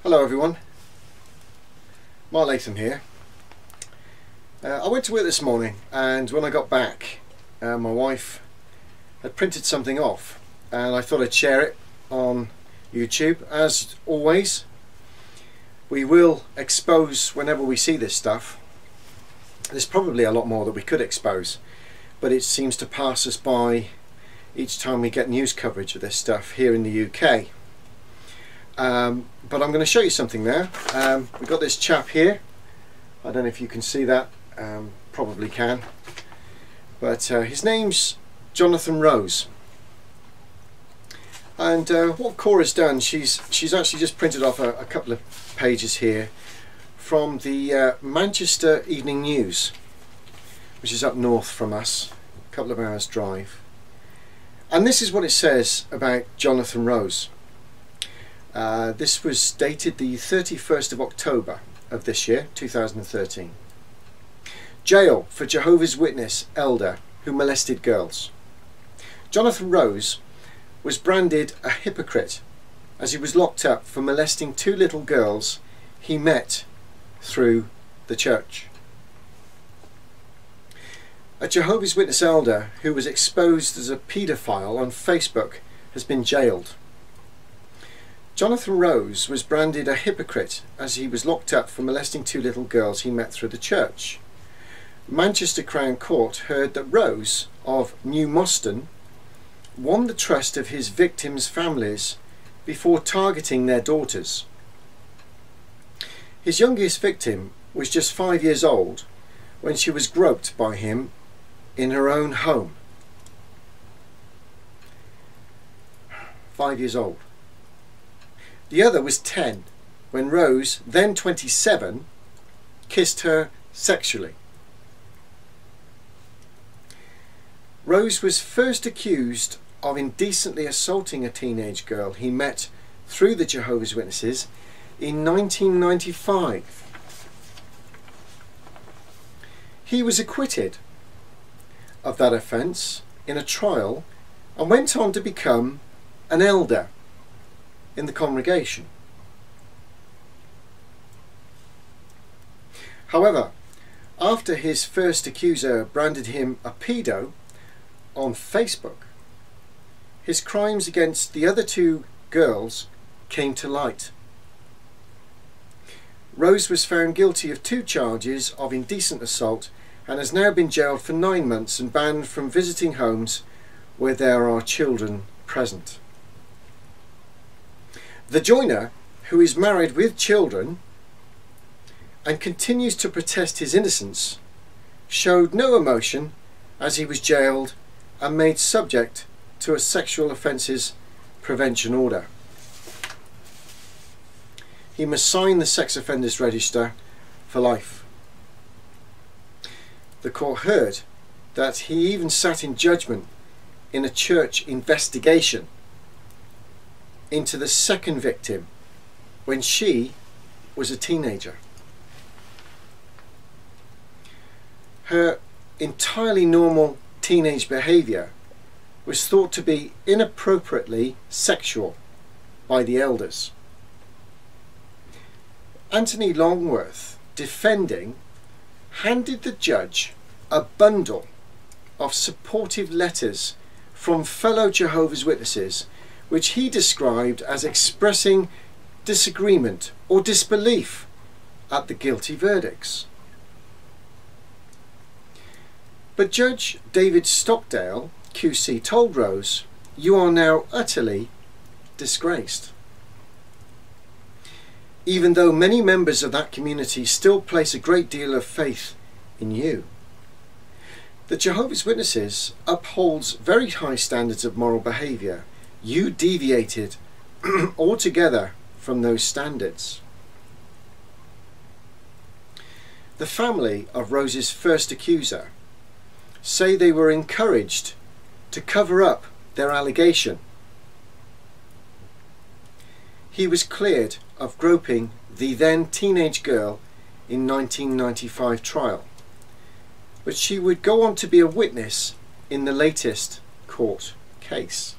Hello everyone, Mark Latham here. I went to work this morning and when I got back my wife had printed something off and I thought I'd share it on YouTube. As always, we will expose whenever we see this stuff. There's probably a lot more that we could expose, but it seems to pass us by each time we get news coverage of this stuff here in the UK. But I'm going to show you something now. We've got this chap here. I don't know if you can see that, probably can, but his name's Jonathan Rose, and what Cora's done, she's actually just printed off a couple of pages here from the Manchester Evening News, which is up north from us, a couple of hours drive, and this is what it says about Jonathan Rose. This was dated the 31st of October of this year, 2013. Jail for Jehovah's Witness elder who molested girls. Jonathan Rose was branded a hypocrite as he was locked up for molesting two little girls he met through the church. A Jehovah's Witness elder who was exposed as a paedophile on Facebook has been jailed. Jonathan Rose was branded a hypocrite as he was locked up for molesting two little girls he met through the church. Manchester Crown Court heard that Rose of New Moston won the trust of his victims' families before targeting their daughters. His youngest victim was just 5 years old when she was groped by him in her own home. 5 years old. The other was 10 when Rose, then 27, kissed her sexually. Rose was first accused of indecently assaulting a teenage girl he met through the Jehovah's Witnesses in 1995. He was acquitted of that offence in a trial and went on to become an elder in the congregation. However, after his first accuser branded him a pedo on Facebook, his crimes against the other two girls came to light. Rose was found guilty of 2 charges of indecent assault and has now been jailed for 9 months and banned from visiting homes where there are children present. The joiner, who is married with children and continues to protest his innocence, showed no emotion as he was jailed and made subject to a sexual offences prevention order. He must sign the sex offenders register for life. The court heard that he even sat in judgment in a church investigation into the second victim when she was a teenager. Her entirely normal teenage behaviour was thought to be inappropriately sexual by the elders. Anthony Longworth, defending, handed the judge a bundle of supportive letters from fellow Jehovah's Witnesses which he described as expressing disagreement or disbelief at the guilty verdicts. But Judge David Stockdale, QC, told Rose, "You are now utterly disgraced." Even though many members of that community still place a great deal of faith in you. The Jehovah's Witnesses upholds very high standards of moral behaviour. You deviated altogether from those standards. The family of Rose's first accuser say they were encouraged to cover up their allegation. He was cleared of groping the then teenage girl in 1995 trial, but she would go on to be a witness in the latest court case.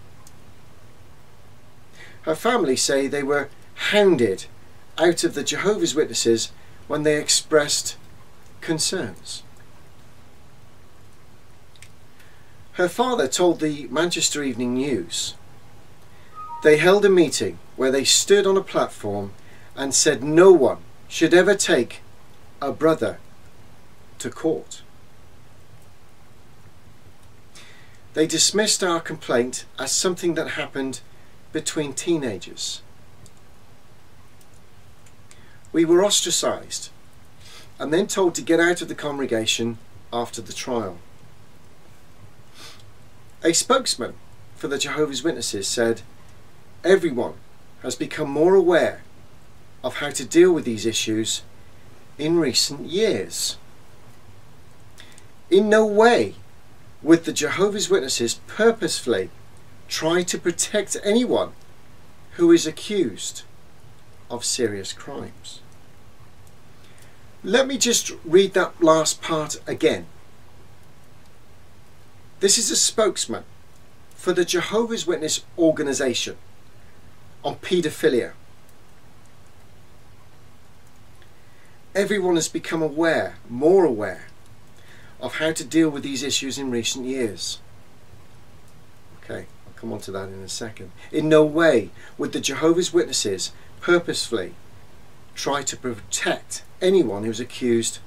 Her family say they were hounded out of the Jehovah's Witnesses when they expressed concerns. Her father told the Manchester Evening News they held a meeting where they stood on a platform and said no one should ever take a brother to court. They dismissed our complaint as something that happened between teenagers. We were ostracised and then told to get out of the congregation after the trial. A spokesman for the Jehovah's Witnesses said, "Everyone has become more aware of how to deal with these issues in recent years. In no way would the Jehovah's Witnesses purposefully try to protect anyone who is accused of serious crimes." Let me just read that last part again. This is a spokesman for the Jehovah's Witness organisation on paedophilia. Everyone has become aware, more aware, of how to deal with these issues in recent years. Okay, I'll come on to that in a second. In no way would the Jehovah's Witnesses purposefully try to protect anyone who's accused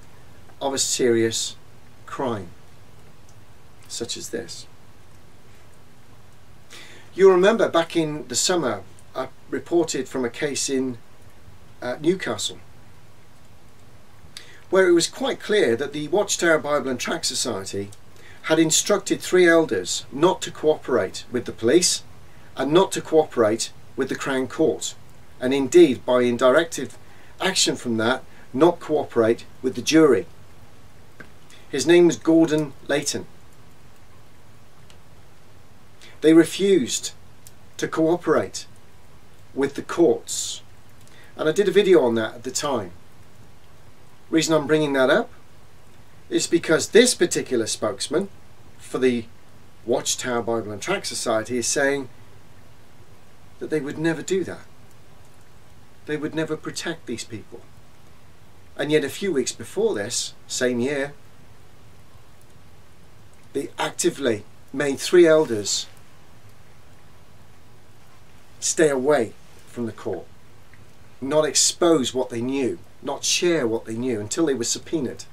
of a serious crime, such as this. You'll remember back in the summer, I reported from a case in Newcastle, where it was quite clear that the Watchtower Bible and Tract Society had instructed 3 elders not to cooperate with the police and not to cooperate with the Crown Court, and indeed by indirect action from that, not cooperate with the jury. His name was Gordon Layton. They refused to cooperate with the courts, and I did a video on that at the time. Reason I'm bringing that up is because this particular spokesman for the Watchtower Bible and Tract Society is saying that they would never do that. They would never protect these people. And yet a few weeks before this, same year, they actively made 3 elders stay away from the court, not expose what they knew, not share what they knew until they were subpoenaed.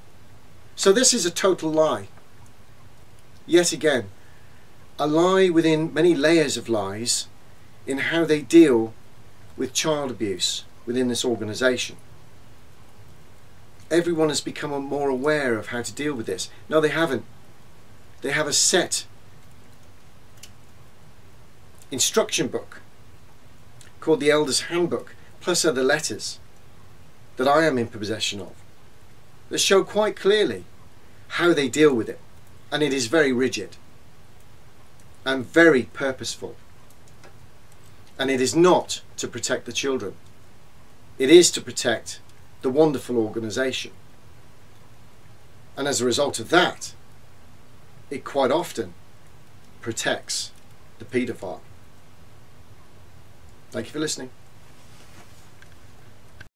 So this is a total lie. Yet again, a lie within many layers of lies in how they deal with child abuse within this organisation. Everyone has become more aware of how to deal with this. No, they haven't. They have a set instruction book called the Elder's Handbook, plus other letters that I am in possession of, that show quite clearly how they deal with it. And it is very rigid and very purposeful. And it is not to protect the children. It is to protect the wonderful organisation. And as a result of that, it quite often protects the paedophile. Thank you for listening.